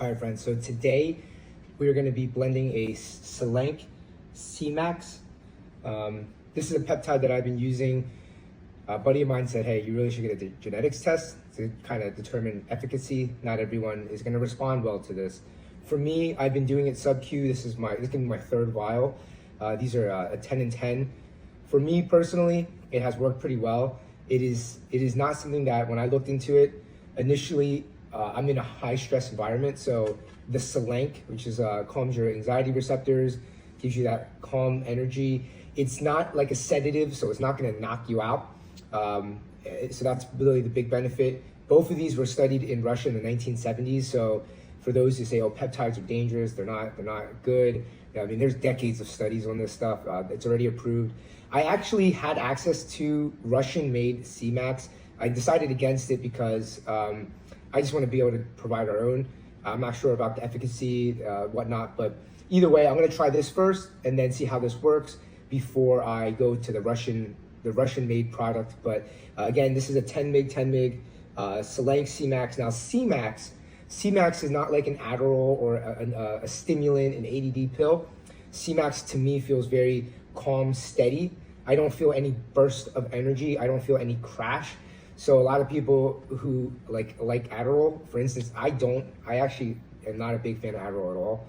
All right, friends, so today we're going to be blending a Selank Semax. This is a peptide that I've been using. A buddy of mine said, hey, you really should get a genetics test to kind of determine efficacy. Not everyone is going to respond well to this. For me, I've been doing it sub-Q. This is going to be my third vial. These are a 10 and 10. For me personally, it has worked pretty well. It is not something that when I looked into it, initially, I'm in a high stress environment. So the Selank, which is calms your anxiety receptors, gives you that calm energy. It's not like a sedative, so it's not going to knock you out. So that's really the big benefit. Both of these were studied in Russia in the 1970s. So for those who say, oh, peptides are dangerous, they're not good. I mean, there's decades of studies on this stuff. It's already approved. I actually had access to Russian-made Semax. I decided against it because I just want to be able to provide our own. I'm not sure about the efficacy, whatnot, but either way, I'm going to try this first and then see how this works before I go to the Russian-made product. But again, this is a 10 mg, 10 mg Selank Semax. Now, Semax is not like an Adderall or a stimulant, an ADD pill. Semax to me feels very calm, steady. I don't feel any burst of energy. I don't feel any crash. So a lot of people who like Adderall, for instance, I actually am not a big fan of Adderall at all.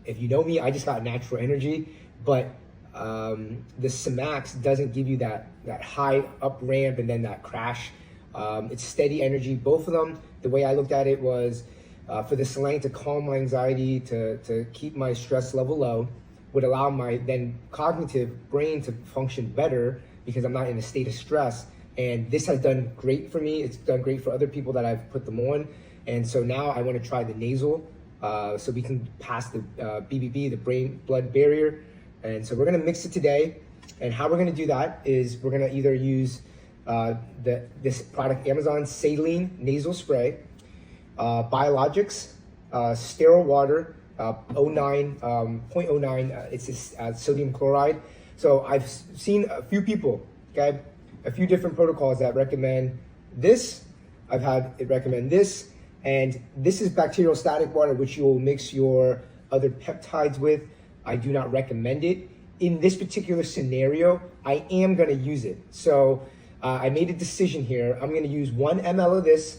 If you know me, I just got natural energy, but the Semax doesn't give you that high up ramp and then that crash. It's steady energy. Both of them, the way I looked at it was for the Selank to calm my anxiety, to keep my stress level low, would allow my then cognitive brain to function better because I'm not in a state of stress. And this has done great for me. It's done great for other people that I've put them on. And so now I want to try the nasal so we can pass the BBB, the brain-blood barrier. And so we're going to mix it today. And how we're going to do that is we're going to either use this product, Amazon Saline Nasal Spray, Biologics, Sterile Water, 0.09, it's this, sodium chloride. So I've seen a few people, okay, a few different protocols that recommend this. I've had it recommend this, and this is bacteriostatic water, which you will mix your other peptides with. I do not recommend it. In this particular scenario, I am gonna use it. So I made a decision here. I'm gonna use 1 ml of this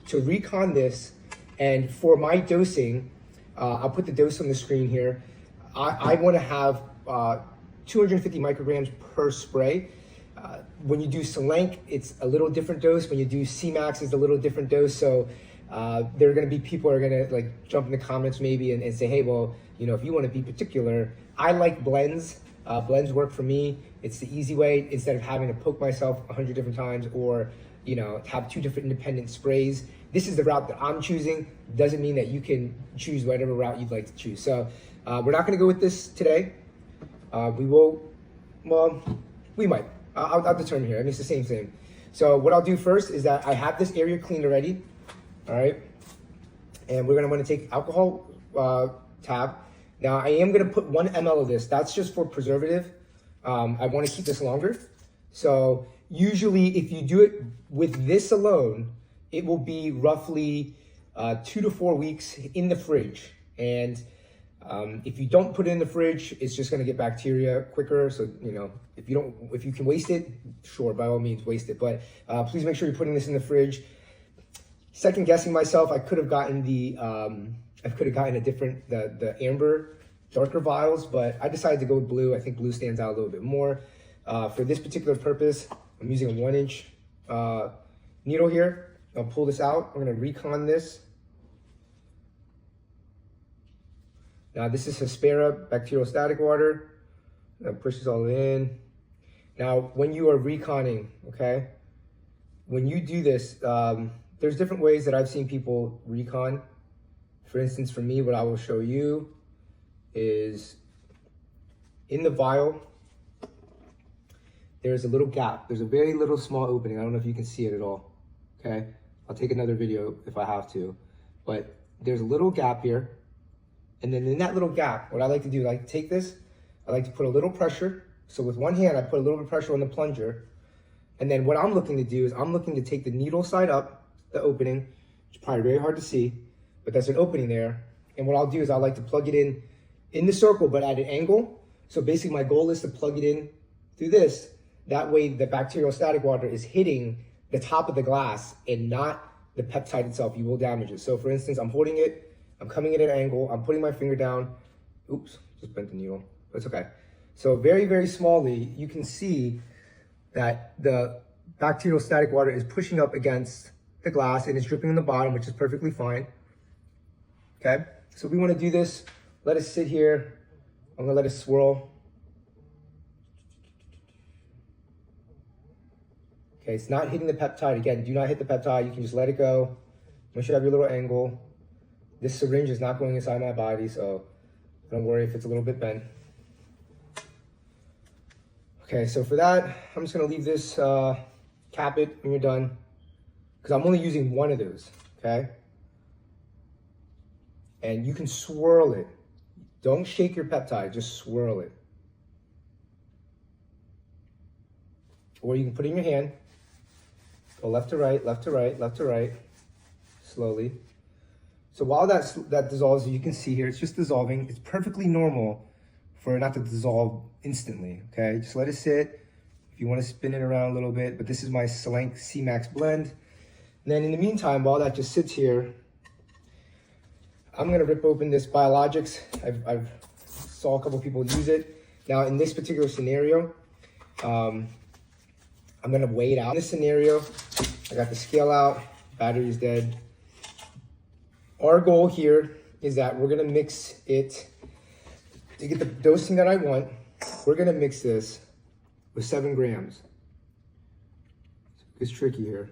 to recon this, and for my dosing, I'll put the dose on the screen here. I wanna have 250 micrograms per spray. When you do Selank, it's a little different dose. When you do Semax, it's a little different dose. So there are going to be people who are going to like jump in the comments maybe and say, hey, well, you know, if you want to be particular, I like blends. Blends work for me. It's the easy way instead of having to poke myself 100 different times or, you know, have 2 different independent sprays. This is the route that I'm choosing. Doesn't mean that you can choose whatever route you'd like to choose. So we're not going to go with this today. We might. I'll determine here. I mean, it's the same thing. So what I'll do first is that I have this area cleaned already, all right? And we're gonna wanna take alcohol tab. Now I am gonna put 1 ml of this. That's just for preservative. I wanna keep this longer. So usually if you do it with this alone, it will be roughly 2 to 4 weeks in the fridge. And if you don't put it in the fridge, it's just going to get bacteria quicker. So, you know, if you can waste it, sure, by all means, waste it. But please make sure you're putting this in the fridge. Second guessing myself, I could have gotten a different, the amber, darker vials, but I decided to go with blue. I think blue stands out a little bit more. For this particular purpose, I'm using a 1-inch needle here. I'll pull this out. I'm going to recon this. Now this is Hespera bacteriostatic water. I'll push this all in. Now when you are reconning, okay, when you do this, there's different ways that I've seen people recon. For instance, for me, what I will show you is in the vial, there's a little gap. There's a very little small opening. I don't know if you can see it at all, okay? I'll take another video if I have to, but there's a little gap here. And then in that little gap, what I like to do, I like to take this, I like to put a little pressure. So with one hand, I put a little bit of pressure on the plunger. And then what I'm looking to do is I'm looking to take the needle side up, the opening, which is probably very hard to see, but there's an opening there. And what I'll do is I like to plug it in the circle, but at an angle. So basically my goal is to plug it in through this. That way the bacterial static water is hitting the top of the glass and not the peptide itself. You will damage it. So for instance, I'm holding it, I'm coming at an angle, I'm putting my finger down. Oops, just bent the needle, but it's okay. So very, very smallly, you can see that the bacterial static water is pushing up against the glass and it's dripping on the bottom, which is perfectly fine. Okay, so we want to do this. Let it sit here. I'm gonna let it swirl. Okay, it's not hitting the peptide. Again, do not hit the peptide. You can just let it go. Once you have your little angle, this syringe is not going inside my body, so don't worry if it's a little bit bent. Okay, so for that, I'm just gonna leave this, cap it when you're done, because I'm only using one of those, okay? And you can swirl it. Don't shake your peptide, just swirl it. Or you can put it in your hand. Go left to right, left to right, left to right, slowly. So while that dissolves, you can see here, it's just dissolving. It's perfectly normal for it not to dissolve instantly, okay? Just let it sit. If you want to spin it around a little bit, but this is my Selank Semax blend. And then in the meantime, while that just sits here, I'm gonna rip open this Biologics. I've saw a couple people use it. Now in this particular scenario, I'm gonna weigh it out. In this scenario, I got the scale out, battery is dead. Our goal here is that we're gonna mix it to get the dosing that I want. We're gonna mix this with 7 grams. It's tricky here.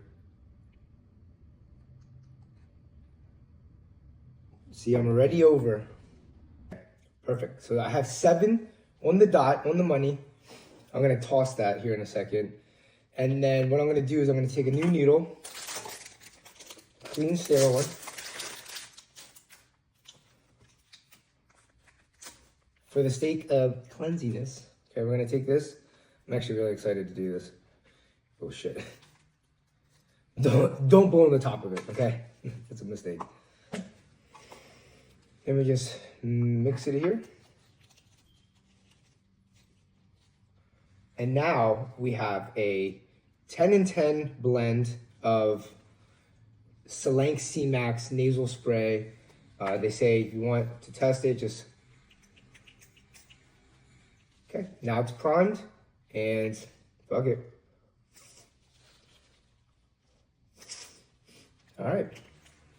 See, I'm already over. Perfect. So I have 7 on the dot, on the money. I'm gonna toss that here in a second. And then what I'm gonna do is I'm gonna take a new needle, clean, sterile one. For the sake of cleansiness, okay, we're gonna take this. I'm actually really excited to do this. Oh shit. Don't blow on the top of it, okay? That's a mistake. Then we just mix it here. And now we have a 10 and 10 blend of Selank Semax nasal spray. They say if you want to test it, just, okay, now it's primed and fuck it. All right,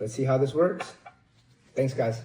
let's see how this works. Thanks, guys.